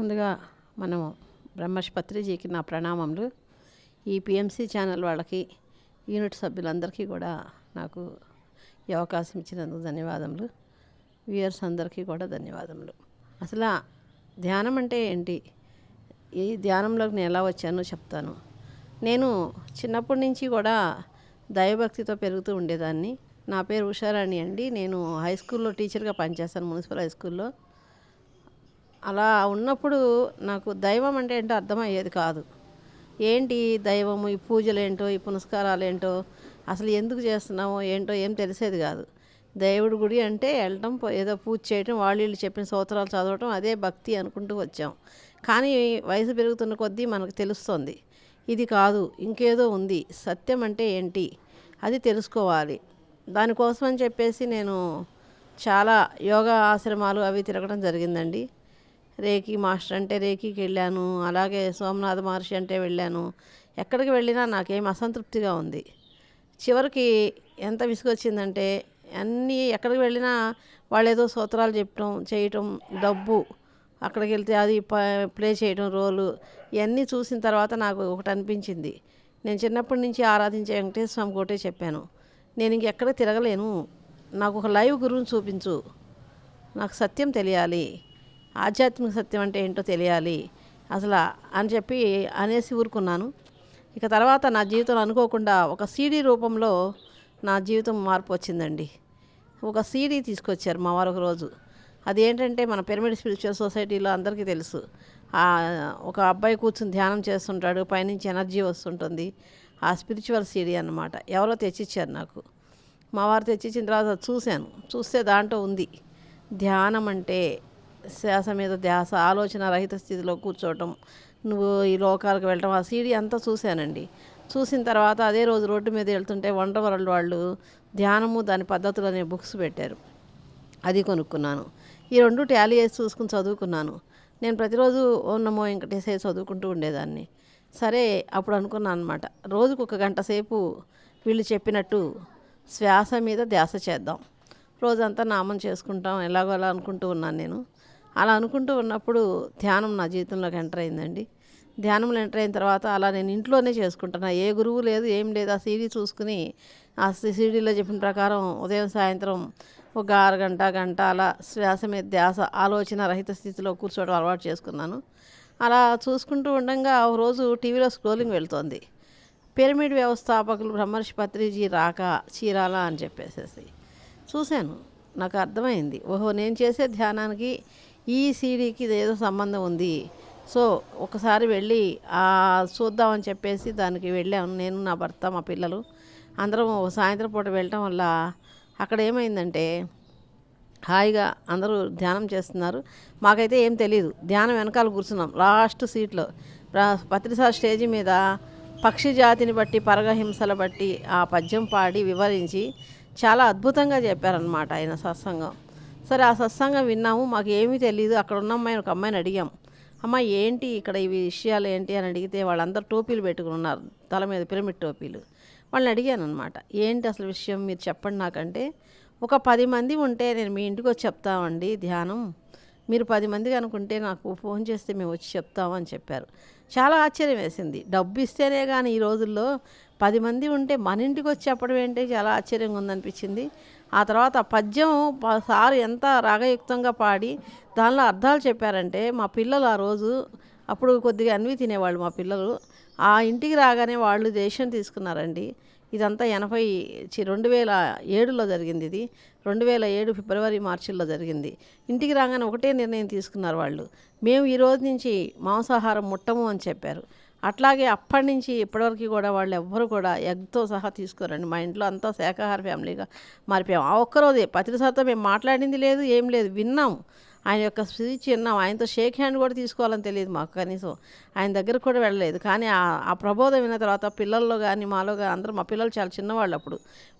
ముందుగా మనం బ్రహ్మర్షి పత్రిజీకి నా ప్రణామములు. ఈ పిఎంసి ఛానల్ వాళ్ళకి, యూనిట్ సభ్యులందరికీ కూడా నాకు ఈ అవకాశం ఇచ్చినందుకు ధన్యవాదములు. వ్యూయర్స్ అందరికీ కూడా ధన్యవాదములు. అసలు ధ్యానం అంటే ఏంటి, ఈ ధ్యానంలోకి నేను ఎలా వచ్చానో చెప్తాను. నేను చిన్నప్పటి నుంచి కూడా దైవభక్తితో పెరుగుతూ ఉండేదాన్ని. నా పేరు ఉషారాణి అండి. నేను హై స్కూల్లో టీచర్గా పనిచేస్తాను, మున్సిపల్ హై స్కూల్లో. అలా ఉన్నప్పుడు నాకు దైవం అంటే ఏంటో అర్థమయ్యేది కాదు. ఏంటి దైవము, ఈ పూజలు ఏంటో, ఈ పునస్కారాలు ఏంటో, అసలు ఎందుకు చేస్తున్నామో ఏంటో ఏం తెలిసేది కాదు. దేవుడి గుడి అంటే వెళ్ళటం, ఏదో పూజ చేయటం, వాళ్ళు చెప్పిన స్తోత్రాలు చదవటం, అదే భక్తి అనుకుంటూ వచ్చాం. కానీ వయసు పెరుగుతున్న కొద్దీ మనకు తెలుస్తుంది ఇది కాదు, ఇంకేదో ఉంది. సత్యం అంటే ఏంటి అది తెలుసుకోవాలి. దానికోసం అని చెప్పేసి నేను చాలా యోగా ఆశ్రమాలు అవి తిరగడం జరిగిందండి. రేకి మాస్టర్ అంటే రేకికి వెళ్ళాను, అలాగే సోమనాథ మహర్షి అంటే వెళ్ళాను. ఎక్కడికి వెళ్ళినా నాకేం అసంతృప్తిగా ఉంది. చివరికి ఎంత విసుగొచ్చిందంటే, అన్నీ ఎక్కడికి వెళ్ళినా వాళ్ళు ఏదో స్తోత్రాలు చెప్పడం, చేయటం, డబ్బు, అక్కడికి వెళ్తే అది ప్లే చేయడం రోలు, ఇవన్నీ చూసిన తర్వాత నాకు ఒకటి అనిపించింది. నేను చిన్నప్పటి నుంచి ఆరాధించే వెంకటేశ్వర స్వామికి ఒకటే చెప్పాను, నేను ఇంకెక్కడ తిరగలేను, నాకు ఒక లైవ్ గురువుని చూపించు, నాకు సత్యం తెలియాలి, ఆధ్యాత్మిక సత్యం అంటే ఏంటో తెలియాలి అసలు అని చెప్పి అనేసి ఊరుకున్నాను. ఇక తర్వాత నా జీవితంలో అనుకోకుండా ఒక సీడీ రూపంలో నా జీవితం మార్పు వచ్చిందండి. ఒక సీడీ తీసుకొచ్చారు మా వారు ఒకరోజు. అది ఏంటంటే మన పిరమిడ్ స్పిరిచువల్ సొసైటీలో అందరికీ తెలుసు, ఒక అబ్బాయి కూర్చుని ధ్యానం చేస్తుంటాడు, పైనుంచి ఎనర్జీ వస్తుంటుంది. ఆ స్పిరిచువల్ సీడీ అన్నమాట. ఎవరో తెచ్చిచ్చారు నాకు. మా వారు తెచ్చిచ్చిన తర్వాత చూశాను. చూస్తే దాంట్లో ఉంది, ధ్యానం అంటే శ్వాస మీద ధ్యాస, ఆలోచన రహిత స్థితిలో కూర్చోవటం, నువ్వు ఈ లోకాలకు వెళ్ళటం. ఆ సీడీ అంతా చూశానండి. చూసిన తర్వాత అదే రోజు రోడ్డు మీద వెళ్తుంటే వండర్ వరల్డ్ వాళ్ళు ధ్యానము దాని పద్ధతులు అనే బుక్స్ పెట్టారు. అది కొనుక్కున్నాను. ఈ రెండు టాలీ చేసి చూసుకుని చదువుకున్నాను. నేను ప్రతిరోజు ఓం నమో వెంకటేశ్వర చదువుకుంటూ ఉండేదాన్ని. సరే అప్పుడు అనుకున్నాను అనమాట, రోజుకు 1 గంట సేపు వీళ్ళు చెప్పినట్టు శ్వాస మీద ధ్యాస చేద్దాం, రోజంతా నామం చేసుకుంటాం, ఎలాగో అలా అనుకుంటూ ఉన్నాను నేను. అలా అనుకుంటూ ఉన్నప్పుడు ధ్యానం నా జీవితంలోకి ఎంటర్ అయిందండి. ధ్యానంలో ఎంటర్ అయిన తర్వాత అలా నేను ఇంట్లోనే చేసుకుంటున్నా, ఏ గురువు లేదు, ఏం లేదు. ఆ సీడీ చూసుకుని ఆ సీడీలో చెప్పిన ప్రకారం ఉదయం సాయంత్రం ఒక అరగంట గంట అలా శ్వాస మీద ధ్యాస, ఆలోచన రహిత స్థితిలో కూర్చోవడం అలవాటు చేసుకున్నాను. అలా చూసుకుంటూ ఉండగా ఒక రోజు టీవీలో స్క్రోలింగ్ వెళ్తోంది. పిరమిడ్ వ్యవస్థాపకులు బ్రహ్మర్షి పత్రిజీ రాక చీరాల అని చెప్పేసేసి చూశాను. నాకు అర్థమైంది, ఓహో నేను చేసే ధ్యానానికి ఈ సీడీకి ఏదో సంబంధం ఉంది. సో ఒకసారి వెళ్ళి చూద్దామని చెప్పేసి దానికి వెళ్ళాను. నేను, నా భర్త, మా పిల్లలు అందరం సాయంత్రం పూట వెళ్ళటం వల్ల అక్కడ ఏమైందంటే, హాయిగా అందరూ ధ్యానం చేస్తున్నారు. మాకైతే ఏం తెలియదు. ధ్యానం వెనకాల కూర్చున్నాం లాస్ట్ సీట్లో. పత్రిసారి స్టేజీ మీద పక్షి జాతిని బట్టి పరగహింసల బట్టి ఆ పద్యం పాడి వివరించి చాలా అద్భుతంగా చెప్పారనమాట ఆయన సత్సంగం. సరే ఆ సత్సంగం విన్నాము. మాకు ఏమీ తెలియదు. అక్కడ ఉన్న ఒక అమ్మాయిని అడిగాం, అమ్మ ఏంటి ఇక్కడ ఈ విషయాలు ఏంటి అని అడిగితే వాళ్ళందరూ టోపీలు పెట్టుకుని ఉన్నారు, తల మీద పిరమిడ్ టోపీలు. వాళ్ళని అడిగాను అనమాట, ఏంటి అసలు విషయం మీరు చెప్పండి నాకంటే. ఒక 10 మంది ఉంటే నేను మీ ఇంటికి వచ్చి చెప్తామండి ధ్యానం, మీరు 10 మంది అనుకుంటే నాకు ఫోన్ చేస్తే మేము వచ్చి చెప్తామని చెప్పారు. చాలా ఆశ్చర్యం వేసింది. డబ్బు ఇస్తేనే కానీ ఈ రోజుల్లో 10 మంది ఉంటే మన ఇంటికి వచ్చి చెప్పడం ఏంటి, చాలా ఆశ్చర్యంగా ఉందనిపించింది. ఆ తర్వాత పద్యం సార్ ఎంత రాగయుక్తంగా పాడి దానిలో అర్థాలు చెప్పారంటే, మా పిల్లలు ఆ రోజు అప్పుడు కొద్దిగా అన్వి తినేవాళ్ళు మా పిల్లలు. ఆ ఇంటికి రాగానే వాళ్ళు డెసిషన్ తీసుకున్నారండి. ఇదంతా 2007లో జరిగింది. ఇది 2007 ఫిబ్రవరి మార్చిలో జరిగింది. ఇంటికి రాగానే ఒకటే నిర్ణయం తీసుకున్నారు వాళ్ళు, మేము ఈ రోజు నుంచి మాంసాహారం ముట్టము అని చెప్పారు. అట్లాగే అప్పటి నుంచి ఇప్పటివరకు కూడా వాళ్ళు ఎవ్వరు కూడా ఎగ్తో సహా తీసుకోరండి. మా ఇంట్లో అంతా శాకాహార ఫ్యామిలీగా మారిపోయాం. ఆ ఒక్కరోజే పత్రిసారితో మేము మాట్లాడింది లేదు, ఏం లేదు, విన్నాం. ఆయన యొక్క స్పీచ్ విన్నాం. ఆయనతో షేక్ హ్యాండ్ కూడా తీసుకోవాలని తెలియదు మాకు, కనీసం ఆయన దగ్గరకు కూడా వెళ్ళలేదు. కానీ ఆ ప్రబోధం విన్న తర్వాత పిల్లల్లో కానీ మాలో కానీ అందరూ, మా పిల్లలు చాలా చిన్నవాళ్ళు అప్పుడు,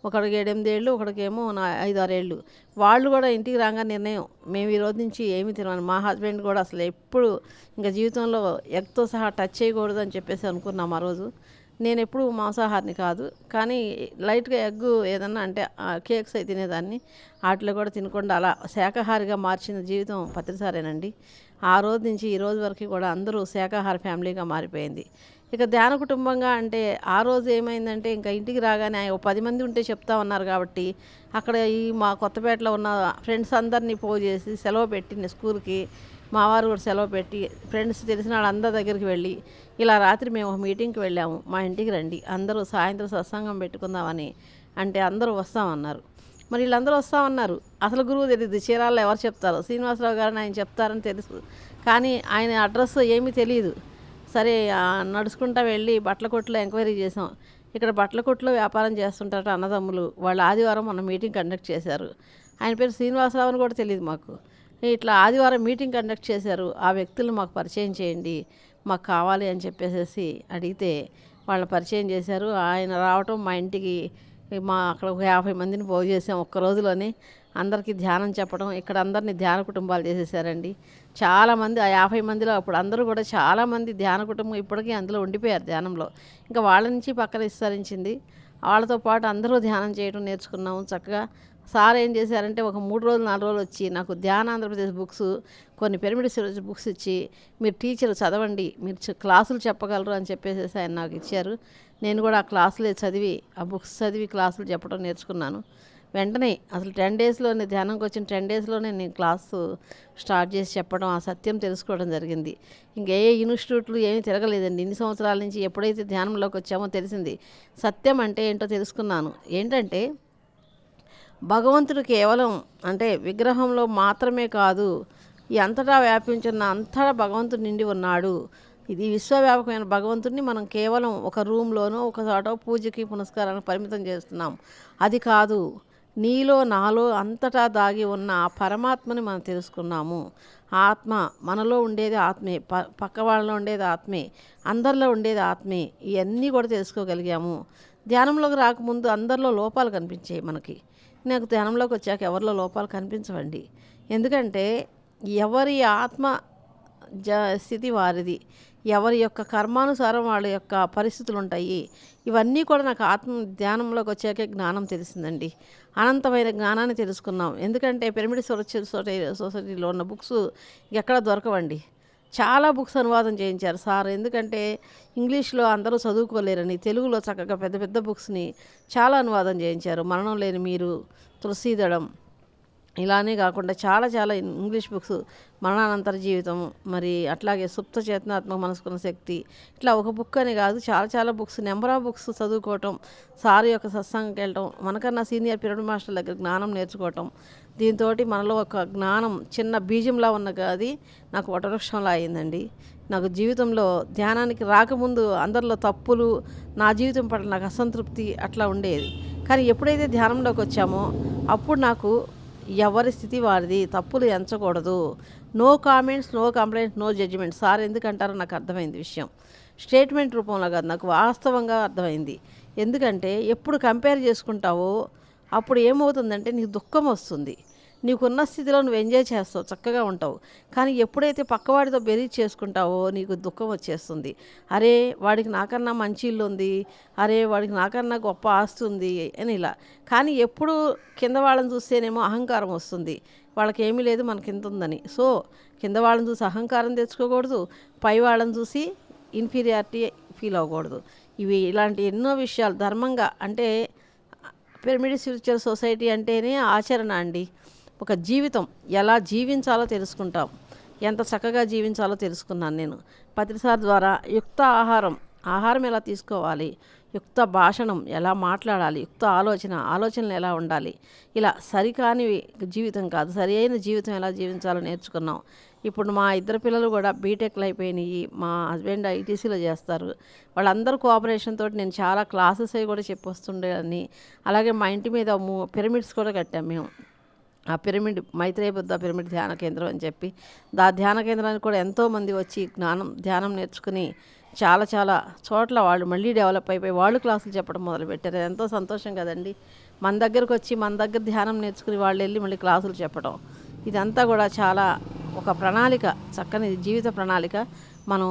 ఒకడికి 7-8 ఏళ్ళు, ఒకడికేమో 5-6 ఏళ్ళు. వాళ్ళు కూడా ఇంటికి రాగా నిర్ణయం, మేము ఈ రోజు నుంచి ఏమి తినమని. మా హస్బెండ్ కూడా అసలు ఎప్పుడు ఇంకా జీవితంలో ఎగ్తో సహా టచ్ చేయకూడదు అని చెప్పేసి అనుకున్నాం ఆ రోజు. నేను ఎప్పుడు మాంసాహారిని కాదు, కానీ లైట్గా ఎగ్గు ఏదన్నా అంటే కేక్స్ అయి తినేదాన్ని. వాటిలో కూడా తినకుండా అలా శాకాహారిగా మార్చిన జీవితం పత్రిసారేనండి. ఆ రోజు నుంచి ఈ రోజు వరకు కూడా అందరూ శాకాహార ఫ్యామిలీగా మారిపోయింది. ఇక ధ్యాన కుటుంబంగా అంటే ఆ రోజు ఏమైందంటే ఇంకా ఇంటికి రాగానే 10 మంది ఉంటే చెప్తా ఉన్నారు కాబట్టి అక్కడ ఈ మా కొత్తపేటలో ఉన్న ఫ్రెండ్స్ అందరినీ పోగు చేసి సెలవు పెట్టి స్కూల్కి మా వారు కూడా సెలవు పెట్టి ఫ్రెండ్స్ తెలిసిన వాళ్ళందరి దగ్గరికి వెళ్ళి ఇలా రాత్రి మేము ఒక మీటింగ్కి వెళ్ళాము, మా ఇంటికి రండి, అందరూ సాయంత్రం సత్సంగం పెట్టుకుందామని అంటే అందరూ వస్తామన్నారు. మరి వీళ్ళందరూ వస్తామన్నారు. అసలు గురువు తెలియదు, చీరాల్లో ఎవరు చెప్తారో, శ్రీనివాసరావు గారిని ఆయన చెప్తారని తెలుసు, కానీ ఆయన అడ్రస్ ఏమీ తెలియదు. సరే నడుచుకుంటా వెళ్ళి బట్టల కొట్లో ఎంక్వైరీ చేసాం. ఇక్కడ బట్టల కొట్లో వ్యాపారం చేస్తుంటారట అన్నదమ్ములు, వాళ్ళు ఆదివారం మొన్న మీటింగ్ కండక్ట్ చేశారు. ఆయన పేరు శ్రీనివాసరావు అని కూడా తెలియదు మాకు. ఇట్లా ఆదివారం మీటింగ్ కండక్ట్ చేశారు, ఆ వ్యక్తులను మాకు పరిచయం చేయండి, మాకు కావాలి అని చెప్పేసి అడిగితే వాళ్ళని పరిచయం చేశారు. ఆయన రావటం మా ఇంటికి అక్కడ ఒక 50 మందిని పోగు చేసాం ఒక్క రోజులోనే. అందరికీ ధ్యానం చెప్పడం, ఇక్కడ అందరినీ ధ్యాన కుటుంబాలు చేసేసారండి. చాలామంది ఆ 50 మందిలో అప్పుడు అందరూ కూడా చాలామంది ధ్యాన కుటుంబం ఇప్పటికీ అందులో ఉండిపోయారు ధ్యానంలో. ఇంకా వాళ్ళ నుంచి పక్కన విస్తరించింది. వాళ్ళతో పాటు అందరూ ధ్యానం చేయడం నేర్చుకున్నాము చక్కగా. సార్ ఏం చేశారంటే ఒక 3 రోజులు 4 రోజులు వచ్చి నాకు ధ్యాన ఆంధ్రప్రదేశ్ బుక్స్, కొన్ని పిరమిడ్ బుక్స్ ఇచ్చి మీరు టీచర్ చదవండి, మీరు క్లాసులు చెప్పగలరు అని చెప్పేసి ఆయన నాకు ఇచ్చారు. నేను కూడా ఆ క్లాసులే చదివి ఆ బుక్స్ చదివి క్లాసులు చెప్పడం నేర్చుకున్నాను. వెంటనే అసలు 10 డేస్లోనే ధ్యానంకి వచ్చిన 10 డేస్లోనే నేను క్లాసు స్టార్ట్ చేసి చెప్పడం, ఆ సత్యం తెలుసుకోవడం జరిగింది. ఇంకే ఇన్స్టిట్యూట్లు ఏమీ తిరగలేదండి ఇన్ని సంవత్సరాల నుంచి. ఎప్పుడైతే ధ్యానంలోకి వచ్చామో తెలిసింది సత్యం అంటే ఏంటో తెలుసుకున్నాను. ఏంటంటే భగవంతుడు కేవలం అంటే విగ్రహంలో మాత్రమే కాదు, ఈ అంతటా వ్యాపించిన అంతటా భగవంతుడు నిండి ఉన్నాడు. ఇది విశ్వవ్యాపకమైన భగవంతుడిని మనం కేవలం ఒక రూమ్లోనో ఒక చోట పూజకి పునస్కారానికి పరిమితం చేస్తున్నాం. అది కాదు, నీలో నాలో అంతటా దాగి ఉన్న ఆ పరమాత్మని మనం తెలుసుకున్నాము. ఆత్మ మనలో ఉండేది ఆత్మే, పక్క వాళ్ళలో ఉండేది ఆత్మే, అందరిలో ఉండేది ఆత్మే. ఇవన్నీ కూడా తెలుసుకోగలిగాము. ధ్యానంలోకి రాకముందు అందరిలో లోపాలు కనిపించాయి మనకి. నాకు ధ్యానంలోకి వచ్చాక ఎవరిలో లోపాలు కనిపించవండి. ఎందుకంటే ఎవరి ఆత్మ స్థితి వారిది, ఎవరి యొక్క కర్మానుసారం వాళ్ళ యొక్క పరిస్థితులు ఉంటాయి. ఇవన్నీ కూడా నాకు ఆత్మ ధ్యానంలోకి వచ్చాకే జ్ఞానం తెలిసిందండి. అనంతమైన జ్ఞానాన్ని తెలుసుకున్నాం. ఎందుకంటే పిరమిడ్ సొసైటీలో ఉన్న బుక్స్ ఎక్కడ దొరకవండి. చాలా బుక్స్ అనువాదం చేయించారు సార్. ఎందుకంటే ఇంగ్లీష్లో అందరూ చదువుకోలేరని తెలుగులో చక్కగా పెద్ద పెద్ద బుక్స్ని చాలా అనువాదం చేయించారు. మరణం లేని మీరు, తులసీదళం, ఇలానే కాకుండా చాలా చాలా ఇంగ్లీష్ బుక్స్, మరణానంతర జీవితం, మరి అట్లాగే సుప్త చేతనాత్మక మనసుకున్న శక్తి, ఇట్లా ఒక బుక్ అని కాదు చాలా చాలా బుక్స్, నెంబర్ ఆఫ్ బుక్స్ చదువుకోవటం, సారు యొక్క సత్సంగంకి వెళ్ళటం, మనకన్నా సీనియర్ పిరమిడ్ మాస్టర్ల దగ్గర జ్ఞానం నేర్చుకోవటం, దీంతో మనలో ఒక జ్ఞానం చిన్న బీజంలా ఉన్న అది నాకు వటవృక్షంలా అయిందండి. నాకు జీవితంలో ధ్యానానికి రాకముందు అందరిలో తప్పులు, నా జీవితం పట్ల నాకు అసంతృప్తి అట్లా ఉండేది. కానీ ఎప్పుడైతే ధ్యానంలోకి వచ్చామో అప్పుడు నాకు ఎవరి స్థితి వారిది, తప్పులు ఎంచకూడదు, no comments, no complaints, no judgement. Sir ఎందుకంటారో నాకు అర్థమైంది విషయం. స్టేట్మెంట్ రూపంలో కాదు, నాకు వాస్తవంగా అర్థమైంది. ఎందుకంటే ఎప్పుడు కంపేర్ చేసుకుంటావో అప్పుడు ఏమవుతుందంటే నీకు దుఃఖం వస్తుంది. నీకున్న స్థితిలో నువ్వు ఎంజాయ్ చేస్తావు, చక్కగా ఉంటావు. కానీ ఎప్పుడైతే పక్కవాడితో బెరీజ్ చేసుకుంటావో నీకు దుఃఖం వచ్చేస్తుంది. అరే వాడికి నాకన్నా మంచి ఇల్లు ఉంది, అరే వాడికి నాకన్నా గొప్ప ఆస్తి ఉంది అని ఇలా. కానీ ఎప్పుడు కింద వాళ్ళని చూస్తేనేమో అహంకారం వస్తుంది, వాళ్ళకి ఏమీ లేదు మనకి ఇంత ఉందని. సో కింద వాళ్ళని చూసి అహంకారం తెచ్చుకోకూడదు, పై వాళ్ళని చూసి ఇన్ఫీరియారిటీ ఫీల్ అవ్వకూడదు. ఇలాంటి ఎన్నో విషయాలు ధర్మంగా అంటే పిరమిడ్ స్పిరిచువల్ సొసైటీ అంటేనే ఆచరణ అండి. ఒక జీవితం ఎలా జీవించాలో తెలుసుకుంటాం, ఎంత చక్కగా జీవించాలో తెలుసుకున్నాను నేను పత్రిసార్ ద్వారా. యుక్త ఆహారం ఎలా తీసుకోవాలి, యుక్త భాషణం ఎలా మాట్లాడాలి, యుక్త ఆలోచనలు ఎలా ఉండాలి, ఇలా సరికాని జీవితం కాదు, సరి అయిన జీవితం ఎలా జీవించాలో నేర్చుకున్నాం. ఇప్పుడు మా 2 పిల్లలు కూడా బీటెక్లు అయిపోయినాయి. మా హస్బెండ్ ఐటీసీలో చేస్తారు. వాళ్ళందరూ కోఆపరేషన్ తోటి నేను చాలా క్లాసెస్ అవి కూడా చెప్పొస్తుండేదాన్ని. అలాగే మా ఇంటి మీద పిరమిడ్స్ కూడా కట్టాం మేము. ఆ పిరమిడ్ మైత్రేయ బుద్ధ పిరమిడ్ ధ్యాన కేంద్రం అని చెప్పి ధ్యాన కేంద్రానికి కూడా ఎంతోమంది వచ్చి ధ్యానం నేర్చుకుని చాలా చాలా చోట్ల వాళ్ళు మళ్ళీ డెవలప్ అయిపోయి వాళ్ళు క్లాసులు చెప్పడం మొదలుపెట్టారు. ఎంతో సంతోషం కదండి. మన దగ్గరకు వచ్చి మన దగ్గర ధ్యానం నేర్చుకుని వాళ్ళు వెళ్ళి మళ్ళీ క్లాసులు చెప్పడం, ఇదంతా కూడా చాలా ఒక ప్రణాళిక, చక్కని జీవిత ప్రణాళిక. మనం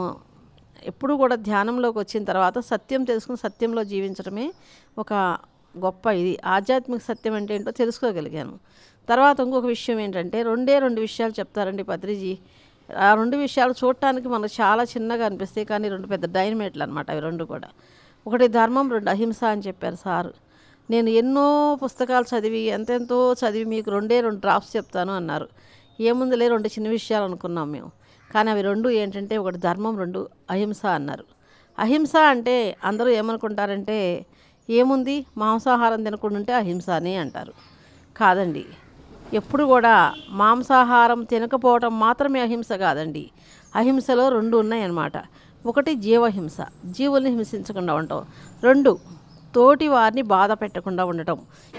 ఎప్పుడు కూడా ధ్యానంలోకి వచ్చిన తర్వాత సత్యం తెలుసుకుని సత్యంలో జీవించడమే ఒక గొప్ప ఇది. ఆధ్యాత్మిక సత్యం అంటే ఏంటో తెలుసుకోగలిగాను. తర్వాత ఇంకొక విషయం ఏంటంటే, రెండు విషయాలు చెప్తారండి పత్రిజీ. ఆ 2 విషయాలు చూడటానికి మనకు చాలా చిన్నగా అనిపిస్తాయి, కానీ 2 పెద్ద డైనమేట్లు అనమాట అవి 2 కూడా. ఒకటి ధర్మం, 2 అహింస అని చెప్పారు సారు. నేను ఎన్నో పుస్తకాలు చదివి ఎంతెంతో చదివి మీకు 2 డ్రాప్స్ చెప్తాను అన్నారు. ఏముందిలే 2 చిన్న విషయాలు అనుకున్నాం మేము. కానీ అవి 2 ఏంటంటే, ఒకటి ధర్మం, 2 అహింస అన్నారు. అహింస అంటే అందరూ ఏమనుకుంటారంటే, ఏముంది మాంసాహారం తినకుండా ఉంటే అహింస అని అంటారు. కాదండి, ఎప్పుడు కూడా మాంసాహారం తినకపోవటం మాత్రమే అహింస కాదండి. అహింసలో 2 ఉన్నాయన్నమాట. ఒకటి జీవహింస, జీవుల్ని హింసించకుండా ఉండటం. 2 తోటి వారిని బాధ పెట్టకుండా ఉండటం.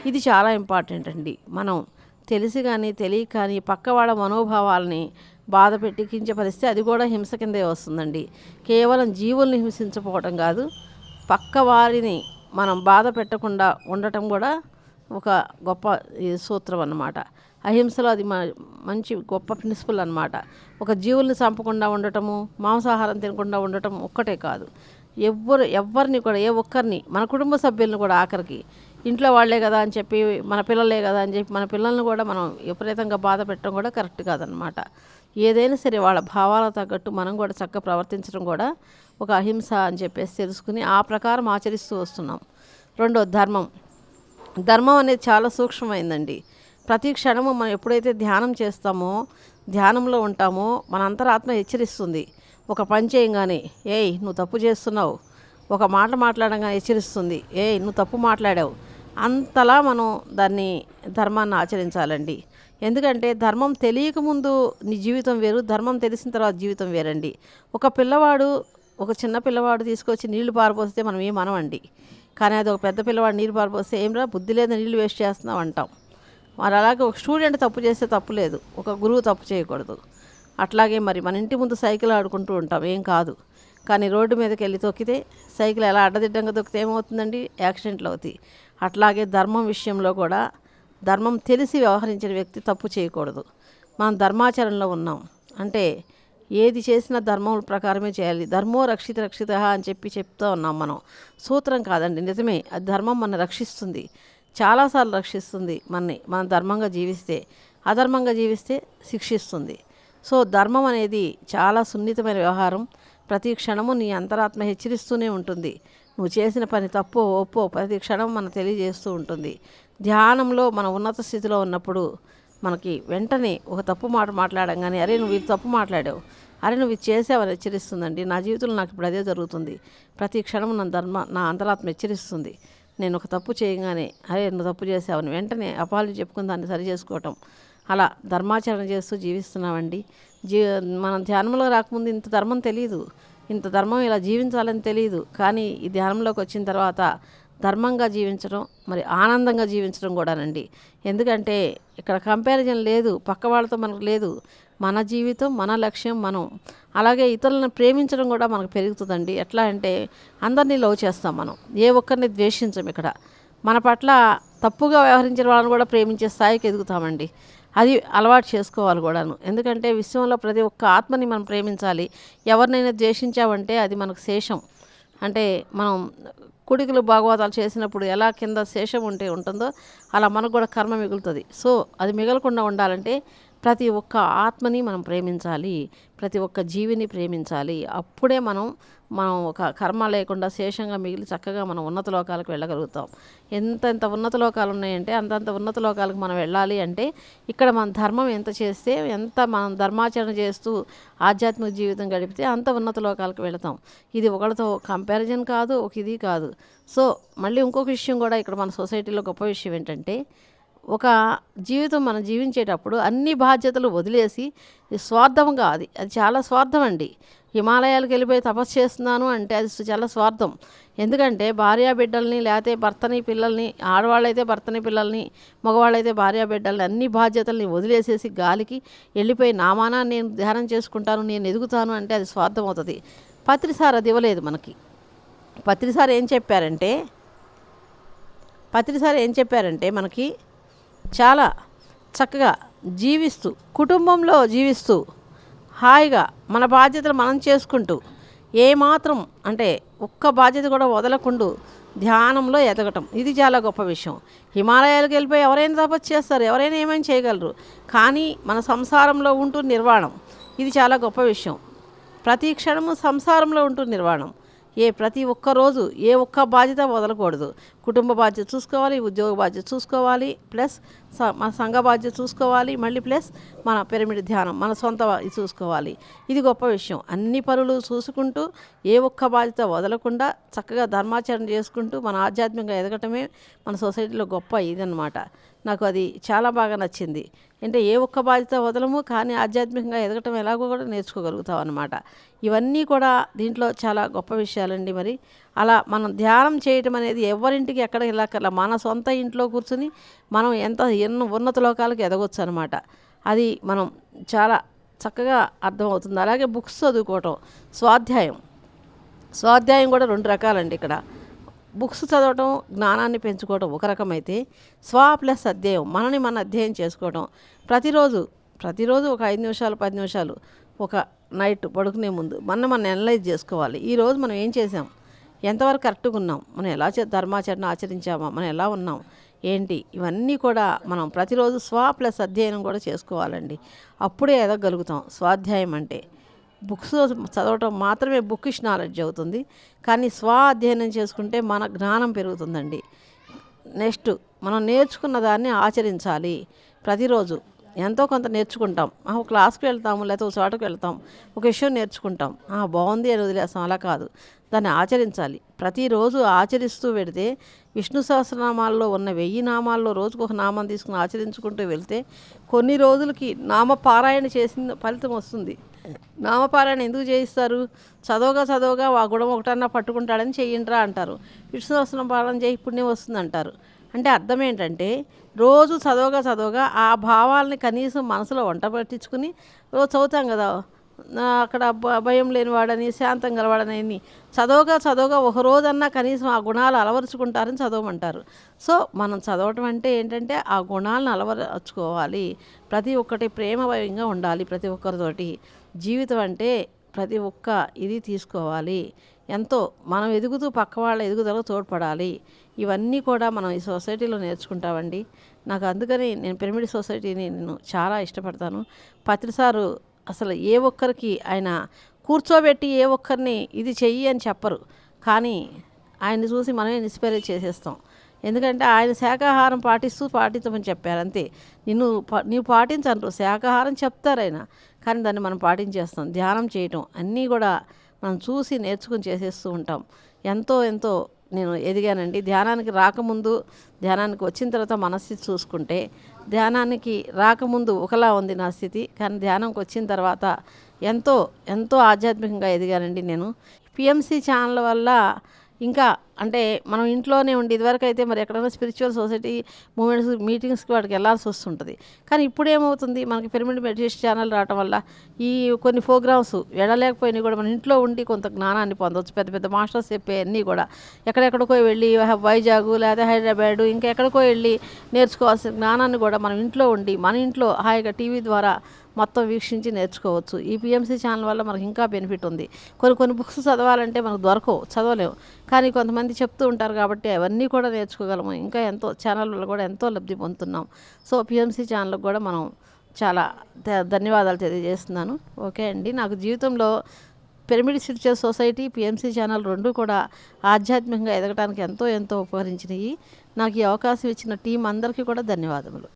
ఇది చాలా ఇంపార్టెంట్ అండి. మనం తెలిసి కానీ తెలియక కానీ పక్కవాళ్ళ మనోభావాలని బాధ పెట్టి కించపరిస్తే అది కూడా హింస కిందే వస్తుందండి. కేవలం జీవుల్ని హింసించకపోవటం కాదు, పక్క వారిని మనం బాధ పెట్టకుండా ఉండటం కూడా ఒక గొప్ప సూత్రం అన్నమాట. అహింసలో అది మంచి గొప్ప ప్రిన్సిపల్ అన్నమాట. ఒక జీవుల్ని చంపకుండా ఉండటము, మాంసాహారం తినకుండా ఉండటం ఒక్కటే కాదు, ఎవరిని కూడా, ఏ ఒక్కరిని, మన కుటుంబ సభ్యులను కూడా, ఆఖరికి ఇంట్లో వాళ్ళే కదా అని చెప్పి, మన పిల్లలే కదా అని చెప్పి మన పిల్లల్ని కూడా మనం విపరీతంగా బాధ పెట్టడం కూడా కరెక్ట్ కాదనమాట. ఏదైనా సరే వాళ్ళ భావాలకు తగ్గట్టు మనం కూడా చక్కగా ప్రవర్తించడం కూడా ఒక అహింస అని చెప్పేసి తెలుసుకుని ఆ ప్రకారం ఆచరిస్తూ వస్తున్నాం. 2 ధర్మం అనేది చాలా సూక్ష్మమైందండి. ప్రతి క్షణము మనం ఎప్పుడైతే ధ్యానం చేస్తామో, ధ్యానంలో ఉంటామో, మన అంతరాత్మ హెచ్చరిస్తుంది. ఒక పని చేయంగానే, ఏయ్ నువ్వు తప్పు చేస్తున్నావు, ఒక మాట మాట్లాడంగానే హెచ్చరిస్తుంది, ఏయ్ నువ్వు తప్పు మాట్లాడావు. అంతలా మనం ధర్మాన్ని ఆచరించాలండి. ఎందుకంటే ధర్మం తెలియకముందు నీ జీవితం వేరు, ధర్మం తెలిసిన తర్వాత జీవితం వేరండి. ఒక చిన్న పిల్లవాడు తీసుకొచ్చి నీళ్లు పారపోస్తే మనం ఏమనమండి. కానీ అది ఒక పెద్ద పిల్లవాడు నీళ్ళు పారపోస్తే, ఏమిరా బుద్ధి లేదు, నీళ్ళు వేస్ట్ చేస్తున్నావు అంటాం. మరి అలాగే ఒక స్టూడెంట్ తప్పు చేస్తే తప్పు లేదు, ఒక గురువు తప్పు చేయకూడదు. అట్లాగే మరి మన ఇంటి ముందు సైకిల్ ఆడుకుంటూ ఉంటాం, ఏం కాదు. కానీ రోడ్డు మీదకి వెళ్ళి తొక్కితే, సైకిల్ ఎలా అడ్డదిడ్డంగా తొక్కితే ఏమవుతుందండి? యాక్సిడెంట్లు అవుతాయి. అట్లాగే ధర్మం విషయంలో కూడా, ధర్మం తెలిసి వ్యవహరించిన వ్యక్తి తప్పు చేయకూడదు. మనం ధర్మాచరణలో ఉన్నాం అంటే ఏది చేసినా ధర్మం ప్రకారమే చేయాలి. ధర్మో రక్షిత అని చెప్తూ ఉన్నాం మనం. సూత్రం కాదండి, నిజమే. అది ధర్మం మన రక్షిస్తుంది, చాలాసార్లు రక్షిస్తుంది మనం ధర్మంగా జీవిస్తే. అధర్మంగా జీవిస్తే శిక్షిస్తుంది. సో ధర్మం అనేది చాలా సున్నితమైన వ్యవహారం. ప్రతి క్షణము నీ అంతరాత్మ హెచ్చరిస్తూనే ఉంటుంది. నువ్వు చేసిన పని తప్పో ఒప్పో ప్రతి క్షణం మనం తెలియజేస్తూ ఉంటుంది. ధ్యానంలో మన ఉన్నత స్థితిలో ఉన్నప్పుడు మనకి వెంటనే ఒక తప్పు మాట మాట్లాడంగానే, అరే నువ్వు ఇది తప్పు మాట్లాడావు, అరే నువ్వు ఇది చేసావని హెచ్చరిస్తుందండి. నా జీవితంలో నాకు ఇప్పుడు అదే జరుగుతుంది. ప్రతి క్షణం నా అంతరాత్మ హెచ్చరిస్తుంది. నేను ఒక తప్పు చేయగానే, అరే నువ్వు తప్పు చేసావని వెంటనే అపాలజీ చెప్పుకుని దాన్ని సరి చేసుకోవటం. అలా ధర్మాచరణ చేస్తూ జీవిస్తున్నామండి. మనం ధ్యానంలో రాకముందు ఇంత ధర్మం తెలియదు, ఇంత ధర్మం ఇలా జీవించాలని తెలియదు. కానీ ఈ ధ్యానంలోకి వచ్చిన తర్వాత ధర్మంగా జీవించడం, మరి ఆనందంగా జీవించడం కూడానండి. ఎందుకంటే ఇక్కడ కంపారిజన్ లేదు, పక్క వాళ్ళతో మనకు లేదు. మన జీవితం, మన లక్ష్యం మనం. అలాగే ఇతరులను ప్రేమించడం కూడా మనకు పెరుగుతుందండి. ఎట్లా అంటే అందరినీ లవ్ చేస్తాం మనం, ఏ ఒక్కరిని ద్వేషించం. ఇక్కడ మన పట్ల తప్పుగా వ్యవహరించిన వాళ్ళని కూడా ప్రేమించే స్థాయికి ఎదుగుతామండి. అది అలవాటు చేసుకోవాలి కూడాను. ఎందుకంటే విశ్వంలో ప్రతి ఒక్క ఆత్మని మనం ప్రేమించాలి. ఎవరినైనా ద్వేషించామంటే అది మనకు శేషం. అంటే మనం కుడికలు భాగవతాలు చేసినప్పుడు ఎలా కింద శేషం ఉంటుందో అలా మనకు కూడా కర్మ మిగులుతుంది. సో అది మిగలకుండా ఉండాలంటే ప్రతి ఒక్క ఆత్మని మనం ప్రేమించాలి, ప్రతి ఒక్క జీవిని ప్రేమించాలి. అప్పుడే మనం ఒక కర్మ లేకుండా శేషంగా మిగిలి చక్కగా మనం ఉన్నత లోకాలకు వెళ్ళగలుగుతాం. ఎంత ఉన్నత లోకాలు ఉన్నాయంటే అంతంత ఉన్నత లోకాలకు మనం వెళ్ళాలి అంటే ఇక్కడ మన ధర్మం ఎంత చేస్తే, ఎంత మనం ధర్మాచరణ చేస్తూ ఆధ్యాత్మిక జీవితం గడిపితే అంత ఉన్నత లోకాలకు వెళతాం. ఇది ఒకరితో కంపారిజన్ కాదు, ఒక ఇది కాదు. సో మళ్ళీ ఇంకొక విషయం కూడా ఇక్కడ మన సొసైటీలో గొప్ప విషయం ఏంటంటే, ఒక జీవితం మనం జీవించేటప్పుడు అన్ని బాధ్యతలు వదిలేసి స్వార్థంగా, అది చాలా స్వార్థం అండి. హిమాలయాలకు వెళ్ళిపోయి తపస్సు చేస్తున్నాను అంటే అది చాలా స్వార్థం. ఎందుకంటే భార్యా బిడ్డల్ని, లేకపోతే భర్తని పిల్లల్ని, ఆడవాళ్ళైతే భర్తని పిల్లల్ని, మగవాళ్ళైతే భార్యా బిడ్డల్ని, అన్ని బాధ్యతల్ని వదిలేసేసి గాలికి వెళ్ళిపోయి నామానా నేను ధ్యానం చేసుకుంటాను, నేను ఎదుగుతాను అంటే అది స్వార్థం అవుతుంది. పత్రిసార్ అది ఇవ్వలేదు మనకి. పత్రిసార్ ఏం చెప్పారంటే మనకి చాలా చక్కగా జీవిస్తూ, కుటుంబంలో జీవిస్తూ, హాయిగా మన బాధ్యతలు మనం చేసుకుంటూ, ఏమాత్రం అంటే ఒక్క బాధ్యత కూడా వదలకుండా ధ్యానంలో ఎదగటం, ఇది చాలా గొప్ప విషయం. హిమాలయాలకు వెళ్ళిపోయి ఎవరైనా తపస్సు చేస్తారు, ఎవరైనా ఏమైనా చేయగలరు. కానీ మన సంసారంలో ఉంటూ నిర్వాణం, ఇది చాలా గొప్ప విషయం. ప్రతి క్షణము సంసారంలో ఉంటూ నిర్వాణం. ప్రతి ఒక్క రోజు ఏ ఒక్క బాధ్యత వదలకూడదు. కుటుంబ బాధ్యత చూసుకోవాలి, ఉద్యోగ బాధ్యత చూసుకోవాలి, ప్లస్ మన సంఘ బాధ్యత చూసుకోవాలి, మళ్ళీ ప్లస్ మన పిరమిడ్ ధ్యానం మన సొంత చూసుకోవాలి. ఇది గొప్ప విషయం. అన్ని పనులు చూసుకుంటూ ఏ ఒక్క బాధ్యత వదలకుండా చక్కగా ధర్మాచరణ చేసుకుంటూ మన ఆధ్యాత్మికంగా ఎదగటమే మన సొసైటీలో గొప్ప ఇదన్నమాట. నాకు అది చాలా బాగా నచ్చింది. అంటే ఏ ఒక్క బాధ్యత వదలము, కానీ ఆధ్యాత్మికంగా ఎదగటం ఎలాగో కూడా నేర్చుకోగలుగుతాం అన్నమాట. ఇవన్నీ కూడా దీంట్లో చాలా గొప్ప విషయాలండి. మరి అలా మనం ధ్యానం చేయటం అనేది ఎవరింటికి ఎక్కడ వెళ్ళక్కర్లా, మన సొంత ఇంట్లో కూర్చుని మనం ఎన్నో ఉన్నత లోకాలకు ఎదగొచ్చు అనమాట. అది మనం చాలా చక్కగా అర్థమవుతుంది. అలాగే బుక్స్ చదువుకోవటం, స్వాధ్యాయం కూడా 2 రకాలండి. ఇక్కడ బుక్స్ చదవటం జ్ఞానాన్ని పెంచుకోవటం ఒక రకమైతే, ప్లస్ అధ్యాయం మనని మన అధ్యయనం చేసుకోవటం. ప్రతిరోజు ఒక 5 నిమిషాలు 10 నిమిషాలు ఒక నైట్ పడుకునే ముందు మనం అనలైజ్ చేసుకోవాలి. ఈరోజు మనం ఏం చేసాం, ఎంతవరకు కరెక్ట్గా ఉన్నాం, మనం ఎలా ధర్మాచరణ ఆచరించామా, మనం ఎలా ఉన్నాం ఏంటి, ఇవన్నీ కూడా మనం ప్రతిరోజు ప్లస్ అధ్యయనం కూడా చేసుకోవాలండి. అప్పుడే ఎదగలుగుతాం. స్వాధ్యాయం అంటే బుక్స్ చదవటం మాత్రమే బుక్కిష్ నాలెడ్జ్ అవుతుంది, కానీ అధ్యయనం చేసుకుంటే మన జ్ఞానం పెరుగుతుందండి. నెక్స్ట్ మనం నేర్చుకున్న దాన్ని ఆచరించాలి. ప్రతిరోజు ఎంతో కొంత నేర్చుకుంటాం. క్లాస్కి వెళ్తాము, లేకపోతే ఒక చోటకు వెళ్తాం, ఒక విషయం నేర్చుకుంటాం, బాగుంది అని వదిలేస్తాం. అలా కాదు, దాన్ని ఆచరించాలి. ప్రతిరోజు ఆచరిస్తూ వెళితే విష్ణు సహస్రనామాల్లో ఉన్న 1000 నామాల్లో రోజుకు ఒక నామం తీసుకుని ఆచరించుకుంటూ వెళ్తే కొన్ని రోజులకి నామపారాయణ చేసిన ఫలితం వస్తుంది. నామపారాయణ ఎందుకు చేయిస్తారు? చదవగా ఆ గుణం ఒకటన్నా పట్టుకుంటాడని చెయ్యండిరా అంటారు. విష్ణు సహస్రనామ పారాయణ చేయి పుణ్యం వస్తుంది అంటారు. అంటే అర్థం ఏంటంటే రోజు చదవగా ఆ భావాలని కనీసం మనసులో వంట పట్టించుకుని రోజు చదువుతాం కదా, అక్కడ భయం లేనివాడని, శాంతం గలవాడని చదవగా ఒక రోజన్నా కనీసం ఆ గుణాలు అలవరుచుకుంటారని చదవమంటారు. సో మనం చదవటం అంటే ఏంటంటే ఆ గుణాలను అలవరుచుకోవాలి. ప్రతి ఒక్కటి ప్రేమమయంగా ఉండాలి. ప్రతి ఒక్కరితోటి జీవితం అంటే ప్రతి ఒక్క ఇది తీసుకోవాలి. ఎంతో మనం ఎదుగుతూ పక్క వాళ్ళ ఎదుగుదలకు తోడ్పడాలి. ఇవన్నీ కూడా మనం ఈ సొసైటీలో నేర్చుకుంటామండి. నాకు అందుకని నేను పిరమిడ్ సొసైటీని నేను చాలా ఇష్టపడతాను. పత్రిసారు అసలు ఏ ఒక్కరికి ఆయన కూర్చోబెట్టి ఏ ఒక్కరిని ఇది చెయ్యి అని చెప్పరు, కానీ ఆయన్ని చూసి మనమే ఇన్స్పైర్ చేసేస్తాం. ఎందుకంటే ఆయన శాకాహారం పాటించమని చెప్పారు అంతే. నీవు పాటించరు, శాకాహారం చెప్తారు ఆయన, కానీ దాన్ని మనం పాటించేస్తాం. ధ్యానం చేయటం అన్నీ కూడా మనం చూసి నేర్చుకుని చేసేస్తూ ఉంటాం. ఎంతో నేను ఎదిగానండి. ధ్యానానికి రాకముందు, ధ్యానానికి వచ్చిన తర్వాత మనస్థితి చూసుకుంటే ధ్యానానికి రాకముందు ఒకలా ఉంది నా స్థితి, కానీ ధ్యానంకి వచ్చిన తర్వాత ఎంతో ఆధ్యాత్మికంగా ఎదిగానండి నేను. పిఎంసి ఛానల్ వల్ల ఇంకా అంటే మనం ఇంట్లోనే ఉండి ఇదివరకు అయితే మరి ఎక్కడైనా స్పిరిచువల్ సొసైటీ మూమెంట్స్ మీటింగ్స్కి వాటికి వెళ్ళాల్సి వస్తుంటుంది. కానీ ఇప్పుడు ఏమవుతుంది, మనకి పిరమిడ్ మెడిటేషన్ ఛానల్ రావటం వల్ల ఈ కొన్ని ప్రోగ్రామ్స్ వెళ్ళలేకపోయినా కూడా మన ఇంట్లో ఉండి కొంత జ్ఞానాన్ని పొందవచ్చు. పెద్ద మాస్టర్స్ చెప్పే అన్నీ కూడా ఎక్కడెక్కడికో వెళ్ళి వైజాగ్ లేదా హైదరాబాద్ ఇంకా ఎక్కడికో వెళ్ళి నేర్చుకోవాల్సిన జ్ఞానాన్ని కూడా మనం ఇంట్లో ఉండి మన ఇంట్లో హాయిగా టీవీ ద్వారా మొత్తం వీక్షించి నేర్చుకోవచ్చు. ఈ పిఎంసి ఛానల్ వల్ల మనకు ఇంకా బెనిఫిట్ ఉంది. కొన్ని బుక్స్ చదవాలంటే మనకు దొరకవు, చదవలేము, కానీ కొంతమంది చెప్తూ ఉంటారు కాబట్టి అవన్నీ కూడా నేర్చుకోగలము. ఇంకా ఛానల్ వల్ల కూడా ఎంతో లబ్ధి పొందుతున్నాం. సో పిఎంసి ఛానల్కి కూడా మనం చాలా ధన్యవాదాలు తెలియజేస్తున్నాను. ఓకే అండి, నాకు జీవితంలో pyramid spiritual society, PMC channel 2 కూడా ఆధ్యాత్మికంగా ఎదగడానికి ఎంతో ఉపకరించినాయి. నాకు ఈ అవకాశం ఇచ్చిన టీం అందరికీ కూడా ధన్యవాదములు.